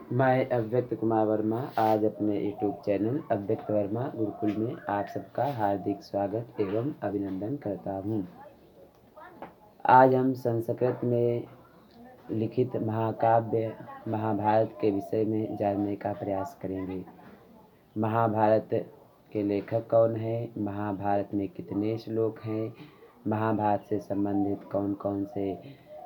मैं अव्यक्त कुमार वर्मा आज अपने यूट्यूब चैनल अव्यक्त वर्मा गुरुकुल में आप सबका हार्दिक स्वागत एवं अभिनंदन करता हूँ। आज हम संस्कृत में लिखित महाकाव्य महाभारत के विषय में जानने का प्रयास करेंगे। महाभारत के लेखक कौन है, महाभारत में कितने श्लोक हैं, महाभारत से संबंधित कौन कौन से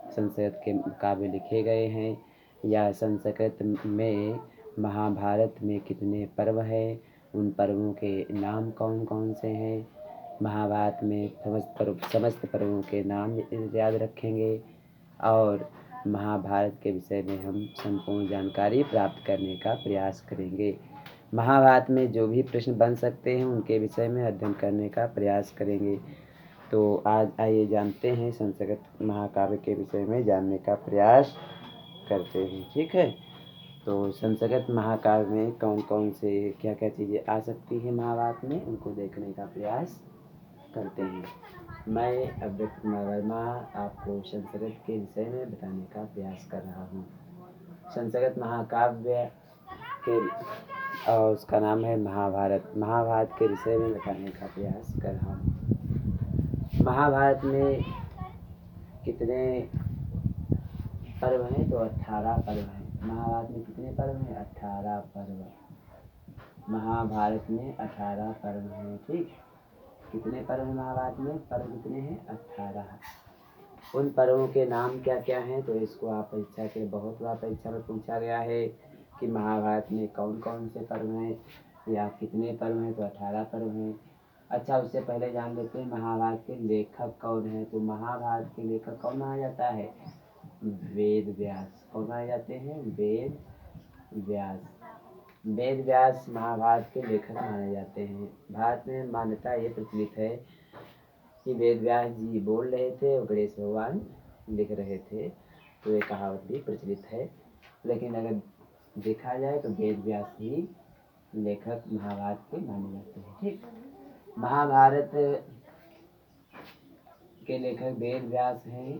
संस्कृत के काव्य लिखे गए हैं, या संस्कृत में महाभारत में कितने पर्व हैं, उन पर्वों के नाम कौन कौन से हैं। महाभारत में समस्त पर्वों के नाम याद रखेंगे और महाभारत के विषय में हम संपूर्ण जानकारी प्राप्त करने का प्रयास करेंगे। महाभारत में जो भी प्रश्न बन सकते हैं उनके विषय में अध्ययन करने का प्रयास करेंगे। तो आज आइए जानते हैं संस्कृत महाकाव्य के विषय में जानने का प्रयास करते हैं। ठीक है, तो संस्कृत महाकाव्य में कौन कौन से क्या क्या चीज़ें आ सकती हैं महाभारत में, उनको देखने का प्रयास करते हैं। मैं अव्यक्त कुमार वर्मा आपको संस्कृत के विषय में बताने का प्रयास कर रहा हूँ। संस्कृत महाकाव्य के और उसका नाम है महाभारत। महाभारत के विषय में बताने का प्रयास कर रहा हूँ। महाभारत में कितने पर्व हैं, तो 18 पर्व हैं। महाभारत में कितने पर्व हैं? 18 पर्व। महाभारत में 18 पर्व हैं। ठीक, कितने पर्व हैं महाभारत में? पर्व कितने हैं? 18। उन पर्वों के नाम क्या क्या हैं? तो इसको आप परीक्षा के बहुत बार परीक्षा में पूछा गया है कि महाभारत में कौन कौन से पर्व हैं या कितने पर्व हैं, तो 18 पर्व हैं। अच्छा, उससे पहले जान लेते हैं महाभारत के लेखक कौन है। तो महाभारत के लेखक कौन माना जाता है? वेद व्यास। कौन माने जाते हैं? वेद व्यास। वेद व्यास महाभारत के लेखक माने जाते हैं। भारत में मान्यता ये प्रचलित है कि वेद व्यास जी बोल रहे थे और गणेश भगवान लिख रहे थे, तो ये कहावत भी प्रचलित है। लेकिन अगर देखा जाए तो वेद व्यास ही लेखक महाभारत के माने जाते हैं। ठीक, महाभारत के लेखक वेद व्यास हैं।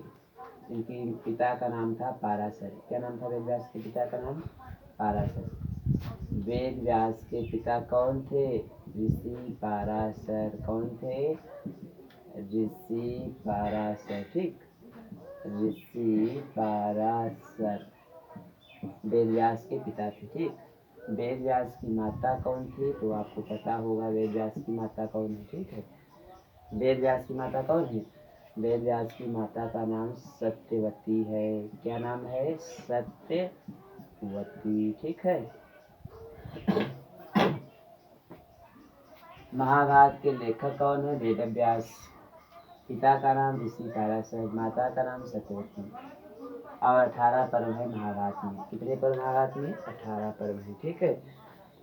इनके पिता का नाम था पाराशर। क्या नाम था वेद व्यास के पिता का नाम? पाराशर। वेद व्यास के पिता कौन थे? ऋषि पाराशर। कौन थे? ऋषि पाराशर। ठीक, ऋषि पाराशर वेद व्यास के पिता थे। ठीक, वेद व्यास की माता कौन थी? तो आपको पता होगा वेद व्यास की माता कौन है। ठीक है, वेद व्यास की माता कौन है? वेद व्यास की माता का नाम सत्यवती है। क्या नाम है? सत्यवती। ठीक है, महाभारत के लेखक कौन है? वेद व्यास। पिता का नाम ऋषि पाराशर, माता का नाम सत्यवती। और 18 पर्व है महाभारत में। कितने पर्व महाभारत में? 18 पर्व है। ठीक है,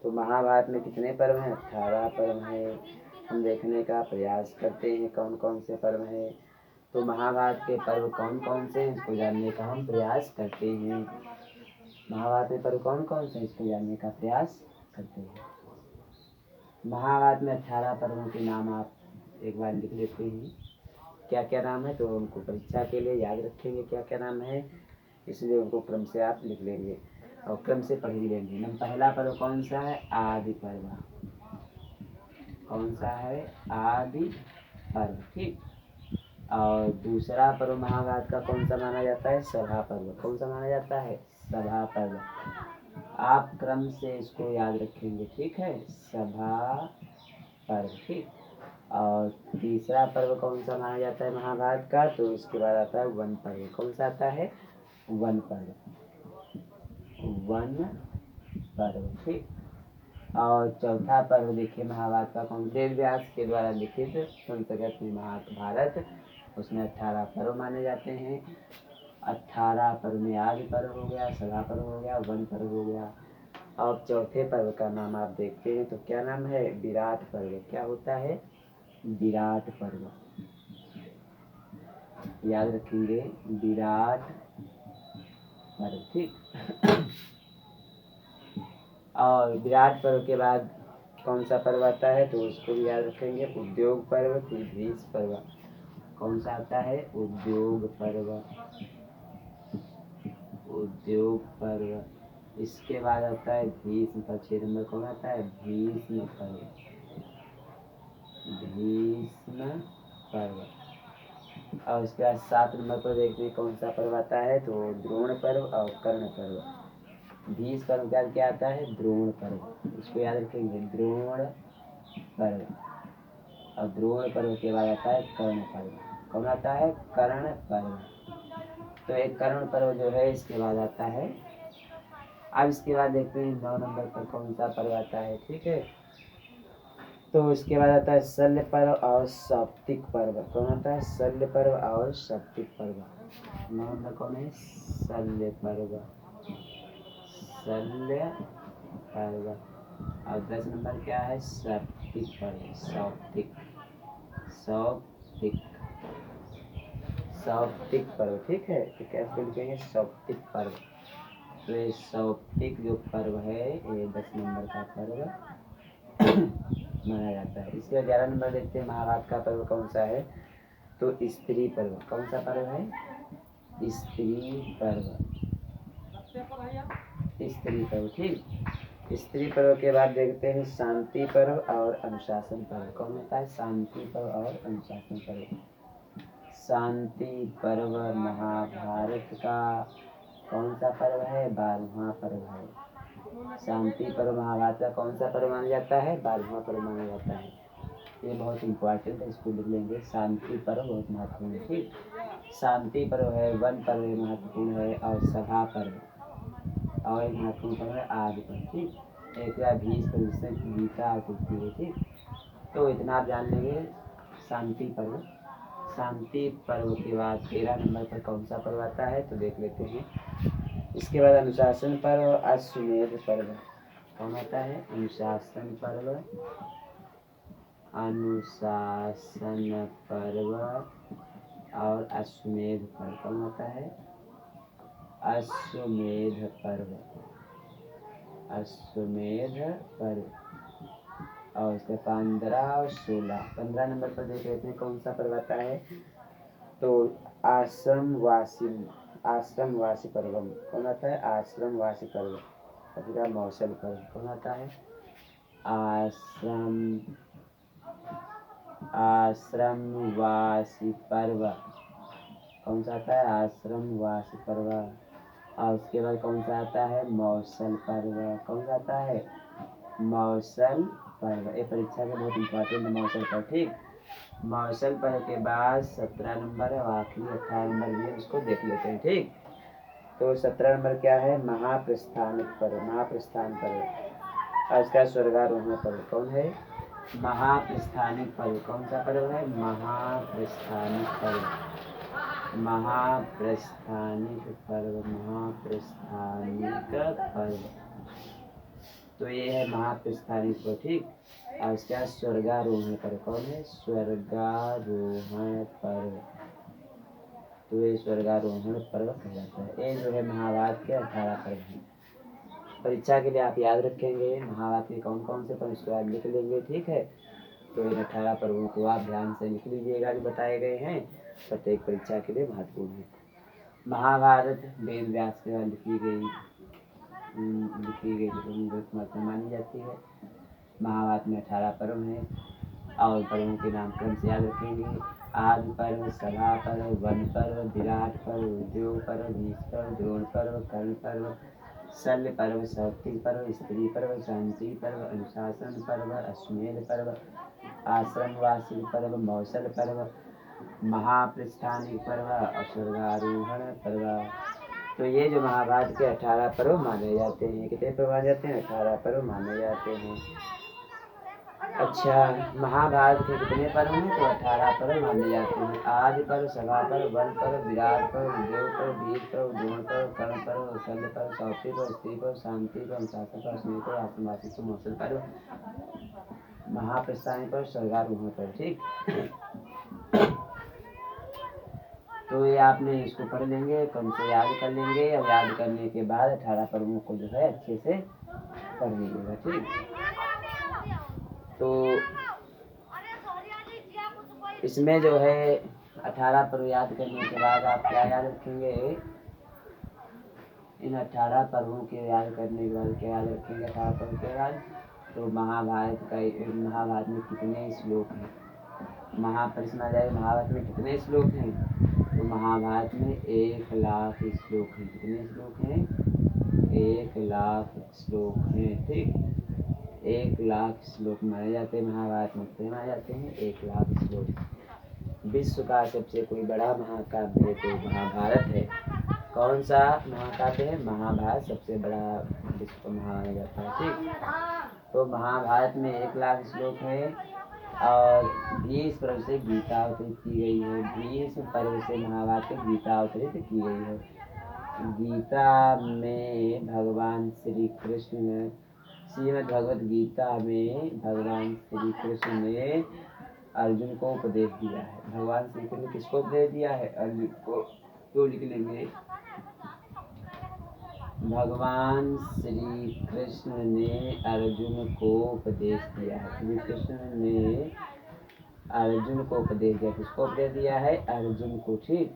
तो महाभारत में कितने पर्व हैं? 18 पर्व हैं। हम देखने का प्रयास करते हैं कौन कौन से पर्व हैं। तो महाभारत के पर्व कौन कौन से हैं इसको जानने का हम प्रयास करते हैं। महाभारत में पर्व कौन कौन से इसको जानने का प्रयास करते हैं। महाभारत में 18 पर्वों के नाम आप एक बार लिख लेते हैं। क्या क्या नाम है, तो उनको परीक्षा के लिए याद रखेंगे क्या क्या नाम है, इसलिए उनको क्रम से आप लिख लेंगे और क्रम से पढ़ ही लेंगे। पहला पर्व कौन सा है? आदि पर्व। कौन सा है? आदि पर्व। ठीक, और दूसरा पर्व महाभारत का कौन सा माना जाता है? सभा पर्व। कौन सा माना जाता है? सभा पर्व। आप क्रम से इसको याद रखेंगे। ठीक है, सभा पर्व। ठीक, और तीसरा पर्व कौन सा माना जाता है महाभारत का? तो उसके बाद आता है वन पर्व। कौन सा आता है? वन पर्व। वन पर्व। ठीक, और चौथा पर्व देखिए महाभारत का कौन? वेद व्यास के द्वारा लिखित संस्कृत में महाभारत, उसमें 18 पर्व माने जाते हैं। 18 पर्व में आदि पर्व हो गया, सभा पर्व हो गया, वन पर्व हो गया। और चौथे पर्व का नाम आप देखते हैं तो क्या नाम है? विराट पर्व। क्या होता है? विराट पर्व। याद रखेंगे, विराट पर्व। ठीक, और विराट पर्व के बाद कौन सा पर्व आता है? तो उसको भी याद रखेंगे, उद्योग पर्व, फिर भीष पर्व। कौन सा आता है? उद्योग पर्व। उद्योग पर्व। इसके बाद आता है भीष्म पर्व। 6 नंबर कौन आता है? भीष्म पर्व। भीष्म पर्व। और उसके बाद 7 नंबर पर देखते हैं कौन सा पर्व आता है, तो द्रोण पर्व और कर्ण पर्व। भीष्म पर्व का क्या आता है? द्रोण पर्व। इसको याद रखेंगे, द्रोण पर्व। और द्रोण पर्व के बाद आता है कर्ण पर्व। कौन आता है? कर्ण पर्व। तो एक कर्ण पर्व जो है इसके बाद आता है। अब इसके बाद देखते हैं 9 नंबर पर कौन सा पर्व आता है। ठीक है, तो इसके बाद आता है शल्य पर्व और सौप्तिक पर्व। कौन आता है? शल्य पर्व और सौप्तिक पर्व। 9 नंबर कौन है? शल्य पर्व। शल्य पर्व। और 10 नंबर क्या है? सौप्तिक पर्व। सौप्तिक सौप्तिक सौप्तिक पर्व। ठीक है, तो कैसे लिखेंगे? सौप्तिक पर्व। तो ये सौप्तिक जो पर्व है ये 10 नंबर का पर्व माना जाता है। इसके 11 नंबर देखते हैं महाभारत का पर्व कौन सा है, तो स्त्री पर्व। कौन सा पर्व है? स्त्री पर्व। स्त्री पर्व। ठीक, स्त्री पर्व के बाद देखते हैं शांति पर्व और अनुशासन पर्व। कौन होता है? शांति पर्व और अनुशासन पर्व। शांति पर्व महाभारत का कौन सा पर्व है? 12वां पर्व है। शांति पर्व महाभारत का कौन सा पर्व माना जाता है? 12वां पर्व माना जाता है। ये बहुत इम्पोर्टेंट है, इसको लिख लेंगे। शांति पर्व बहुत महत्वपूर्ण है। ठीक, शांति पर्व है, वन पर्व महत्वपूर्ण है, और सभा पर्व और एक महत्वपूर्ण पर्व है आदि पर्व। ठीक, एक भीष्म गीता और तुलसी है। ठीक, तो इतना आप जान लेंगे शांति पर्व। शांति पर्व के बाद 13 नंबर पर कौन सा पर्व आता है, तो देख लेते हैं। इसके बाद अनुशासन पर्व और अश्वमेध पर्व। कौन आता है? अनुशासन पर्व। अनुशासन पर्व और अश्वमेध पर्व। कौन होता है? अश्वमेध पर्व। अश्वमेध पर्व। और उसके 15 और 16। 15 नंबर पर देख लेते हैं कौन सा पर्व आता है, तो आश्रमवासी पर्व। कौन आता है? आश्रमवासी पर्व। अगला मौसल पर्व। कौन आता है? आश्रमवासी पर्व। कौन सा आता है? आश्रमवासी पर्व। और उसके बाद कौन सा आता है? मौसल पर्व। कौन सा आता है? मौसल पर्व। ये परीक्षा के बहुत इम्पोर्टेंट है मौसल पर्व। ठीक, मौसल पर्व के बाद 17 नंबर है और आखिरी 18 नंबर भी है, उसको देख लेते हैं। ठीक, तो 17 नंबर क्या है? महाप्रस्थानिक पर्व। महाप्रस्थान पर्व। और इसका स्वर्गारोहण पर्व। कौन है? महाप्रस्थानिक पर्व। कौन सा पर्व है? महाप्रस्थानिक पर्व। महाप्रस्थानिक पर्व। महाप्रस्थानिक पर्व। तो ये है महाप्रस्थानिक पर्व। ठीक, और इसका स्वर्गारोहण पर्व। कौन है? स्वर्गारोहण पर्व। तो ये स्वर्गारोहण पर्व कहलाता है। ये जो है महाभारत के 18 पर्व हैं। परीक्षा के लिए आप याद रखेंगे महाभारत के कौन कौन से पर्व, उसको याद लिख लेंगे। ठीक है, तो इन 18 पर्वों को आप ध्यान से लिख लीजिएगा जो बताए गए हैं, प्रत्येक परीक्षा के लिए महत्वपूर्ण है। महाभारत वेद व्यास के द्वारा लिखी गई महत्व मानी जाती है। महाभारत में 18 पर्व हैं और पर्वों के नामकरण से याद रखेंगे। आदि पर्व, सभा पर्व, वन पर्व, विराट पर्व, उद्योग पर्व, भीष्म पर्व, द्रोण पर्व, कर्ण पर्व, शल्य पर्व, सौप्तिक पर्व, स्त्री पर्व, शांति पर्व, अनुशासन पर्व, अश्वमेध पर्व, आश्रमवासी पर्व, मौसल पर्व, महाप्रस्थानिक पर्व और स्वर्गारोहण पर्व। तो ये जो महाभारत के 18 पर्व माने जाते हैं। कितने पर्व माने जाते हैं? 18 पर्व माने जाते हैं। अच्छा, महाभारत के कितने पर्व हैं? तो 18 पर्व माने जाते हैं। आदि पर्व, सभा पर्व, वन पर्व, विराट पर्व, उद्योग पर्व, भीष्म पर्व, द्रोण पर्व, कर्ण पर्व, शल्य पर्व, सौप्तिक पर्व, स्त्री पर्व, शांति पर्व, अनुशासन पर्व, अश्वमेध पर्व, आश्रमवासी पर्व, मौसल पर्व, महाप्रस्थानिक पर्व, स्वर्गारोहण पर्व। ठीक, तो ये आपने इसको पढ़ लेंगे, कम से याद कर लेंगे। और याद करने के बाद 18 पर्वों को जो है अच्छे से पढ़ लीजिएगा। ठीक, तो इसमें जो है 18 पर्व याद करने के बाद आप क्या याद रखेंगे, इन 18 पर्वों के याद करने के बाद क्या याद रखेंगे? 18 पर्व के बाद तो महाभारत में कितने श्लोक हैं? प्रश्न आ जाए महाभारत में कितने श्लोक हैं? तो महाभारत में 1,00,000 श्लोक हैं। कितने श्लोक हैं? 1,00,000 श्लोक हैं। ठीक, 1,00,000 श्लोक माने जाते हैं महाभारत में। कितने माने जाते हैं? 1,00,000 श्लोक। विश्व का सबसे कोई बड़ा महाकाव्य है तो महाभारत है। कौन सा महाकाव्य है? महाभारत सबसे बड़ा विश्व का माना जाता है। ठीक, तो महाभारत में 1,00,000 श्लोक है और 20 पर्व से गीता अवतरित की गई है। 20 पर्व से महाभारत की गीता अवतरित की गई है। गीता में भगवान श्री कृष्ण, श्रीमद् भगवद गीता में भगवान श्री कृष्ण ने अर्जुन को उपदेश दिया है। भगवान श्री कृष्ण ने किसको उपदेश दिया है? अर्जुन को। तो लिख लेंगे, भगवान श्री कृष्ण ने अर्जुन को उपदेश दिया है। श्री कृष्ण ने अर्जुन को उपदेश दिया। किसको उपदेश दिया है? अर्जुन को। ठीक,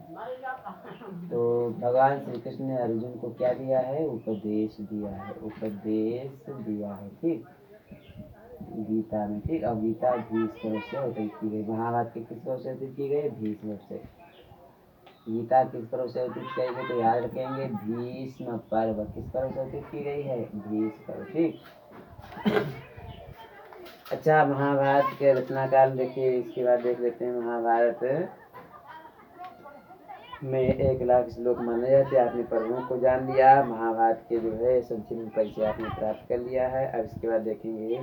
तो भगवान श्री कृष्ण ने अर्जुन को क्या दिया है? उपदेश दिया है। उपदेश दिया है। ठीक, गीता में। ठीक, और गीता 20 वर्ष से अवतरित की गई। महाभारत के किस वर्ष से अवतरित की गई? 20 वर्ष से। गीता किस पर्व से अवतरित की गई? तो याद रखेंगे भीष्म पर्व। किस पर्व से अवतरित की गई है? भीष्म पर्व। ठीक, अच्छा, महाभारत के रचनाकाल देखिए। इसके बाद देख लेते हैं महाभारत में 1,00,000 श्लोक माने जाते हैं। आपने पर्वों को जान लिया, महाभारत के जो है संक्षिप्त परिचय आपने प्राप्त कर लिया है। अब इसके बाद देखेंगे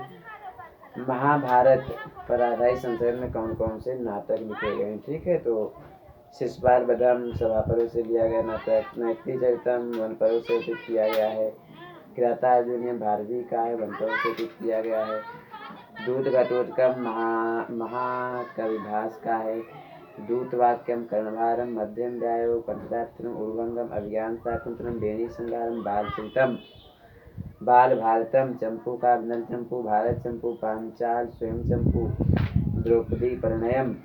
महाभारत पर आधारित संस्करण में कौन कौन से नाटक लिखे गए हैं। ठीक है, तो शिशुपाल बधम सभा पर्व से लिया गया नाटक, मैथिली चरितम वन पर्व से अवतरित किया गया है, किराता अर्जुन भारवी का है, वन पर्व से अवतरित किया गया है, दूत घटोत्कच महाकविभास का है, दूतवाक्यम कर्णभारम मध्यम व्यायो कंठदात्रम उर्वंगम अभिज्ञान शाकुंतलम बेणी संगारम बालचरितम बाल भारतम चंपू का अभिनल चंपू भारत चंपू पांचाल स्वयं चंपू द्रौपदी परिणयम।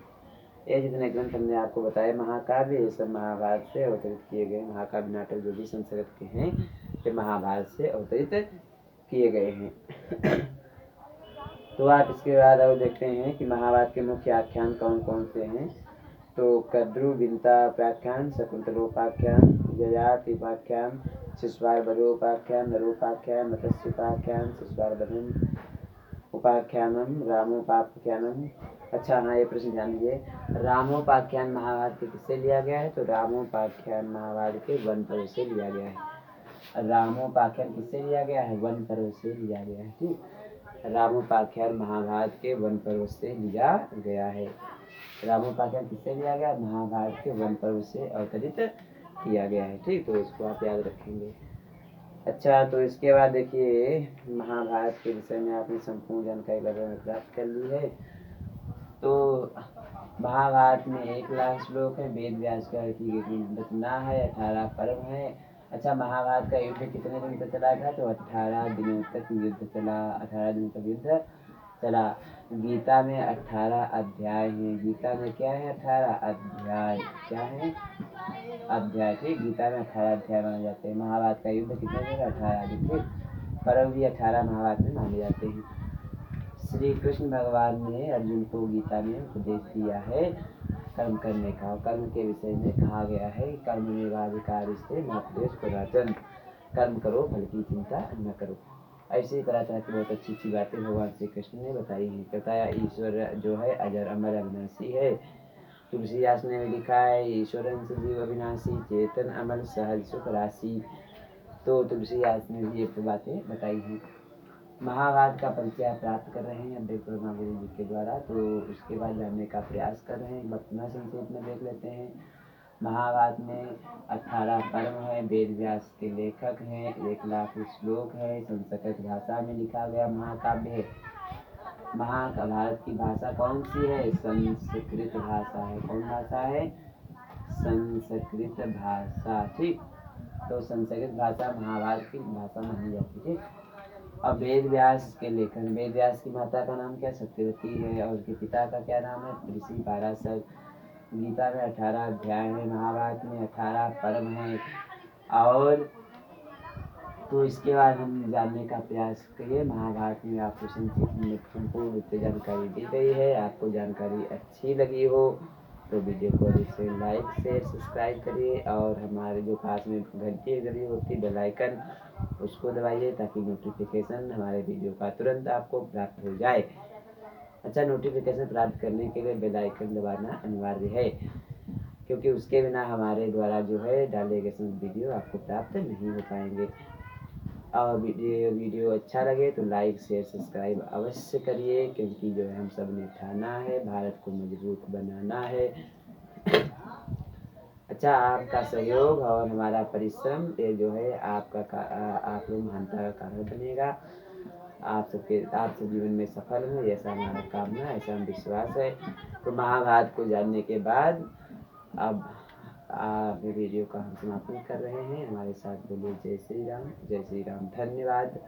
ये जितने ग्रंथ हमने आपको बताए महाकाव्य, ये सब महाभारत से अवतरित किए गए। महाकाव्य नाटक जो भी संस्कृत के हैं ये महाभारत से अवतरित किए गए हैं। तो आप इसके बाद अब देखते हैं कि महाभारत के मुख्य आख्यान कौन कौन से हैं। तो कद्रुविंतापाख्यान, शकुंतलोपाख्यान, ययातिपाख्यान, शिशुपाल वधोपाख्यान, नरोपाख्यान, मत्स्योपाख्यान, शिशुपाल वधम उपाख्यानम, रामोपाख्यानम। अच्छा हाँ, ये प्रश्न ध्यान दीजिए, रामोपाख्यान महाभारत के किससे लिया गया है? तो रामोपाख्यान महाभारत के वन पर्व से लिया गया है। रामोपाख्यान किससे लिया गया है? वन पर्व से लिया गया है। ठीक, रामोपाख्यान महाभारत के वन पर्व से लिया गया है। रामोपाख्यान किससे लिया गया? महाभारत के वन पर्व से अवतरित किया गया है। ठीक, तो इसको आप याद रखेंगे। अच्छा, तो इसके बाद देखिए महाभारत के विषय में आपने संपूर्ण जानकारी लगभग प्राप्त कर ली है। तो महाभारत में 1,00,000 श्लोक है, वेद व्यास का की रचना है, 18 पर्व है। अच्छा, महाभारत का युद्ध कितने दिन तक चला था? तो 18 दिनों तक युद्ध चला। 18 दिनों तक युद्ध चला। गीता में 18 अध्याय हैं। गीता में क्या है? 18 अध्याय। क्या है? अध्याय। ठीक, गीता में 18 अध्याय माने जाते हैं। महाभारत का युद्ध कितने दिन? 18 दिन। पर्व भी 18 महाभारत में माने जाते हैं। श्री कृष्ण भगवान ने अर्जुन को गीता में उपदेश दिया है कर्म करने का। कर्म के विषय में कहा गया है कर्म निर्वाधिकारी से नोपदेश कदाचन, कर्म करो फल की चिंता न करो। ऐसे तरह तरह की बहुत अच्छी अच्छी बातें भगवान श्री कृष्ण ने बताई हैं। बताया ईश्वर जो है अजर अमर अविनाशी है। तुलसीदास ने लिखा है ईश्वर जीव अविनाशी चेतन अमर सहज सुख राशि। तो तुलसीदास ने भी ये बातें बताई हैं। महाभारत का परिचय प्राप्त कर रहे हैं अद्वैत वर्मा गुरु जी के द्वारा, तो उसके बाद जानने का प्रयास कर रहे हैं। पुनः संक्षेप में देख लेते हैं। महाभारत में 18 पर्व है, वेद व्यास के लेखक हैं, 1,00,000 श्लोक है, संस्कृत भाषा में लिखा गया महाकाव्य है। महाभारत की भाषा कौन सी है? संस्कृत भाषा है। कौन भाषा है? संस्कृत भाषा। ठीक, तो संस्कृत भाषा महाभारत की भाषा मानी जाती है। अब वेद व्यास के लेखन, वेद व्यास की माता का नाम क्या? सत्यवती है और उसके पिता का क्या नाम है? ऋषि पाराशर। गीता में 18 अध्याय है, महाभारत में 18 पर्व हैं और तो इसके बाद हम जानने का प्रयास करिए। महाभारत में आपको संपूर्ण जानकारी दी गई है। आपको जानकारी अच्छी लगी हो तो वीडियो को इसे लाइक शेयर सब्सक्राइब करिए और हमारे जो पास में घंटी लगी होती बेल आइकन उसको दबाइए ताकि नोटिफिकेशन हमारे वीडियो का तुरंत आपको प्राप्त हो जाए। अच्छा, नोटिफिकेशन प्राप्त करने के लिए बेल आइकन दबाना अनिवार्य है, क्योंकि उसके बिना हमारे द्वारा जो है डाले गए वीडियो आपको प्राप्त नहीं हो पाएंगे। और वीडियो अच्छा लगे तो लाइक शेयर सब्सक्राइब अवश्य करिए, क्योंकि जो है हम सब ने ठाना है भारत को मजबूत बनाना है। अच्छा, आपका सहयोग और हमारा परिश्रम ये जो है आप लोग महानता का कारण बनेगा। आप सब जीवन में सफल हो ऐसा हमारा कामना, ऐसा हम विश्वास है। तो महाभारत को जानने के बाद अब वीडियो का हम समापन कर रहे हैं। हमारे साथ बोलिए जय श्री राम, जय श्री राम। धन्यवाद।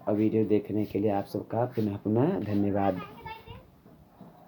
और वीडियो देखने के लिए आप सबका पुनः पुनः धन्यवाद।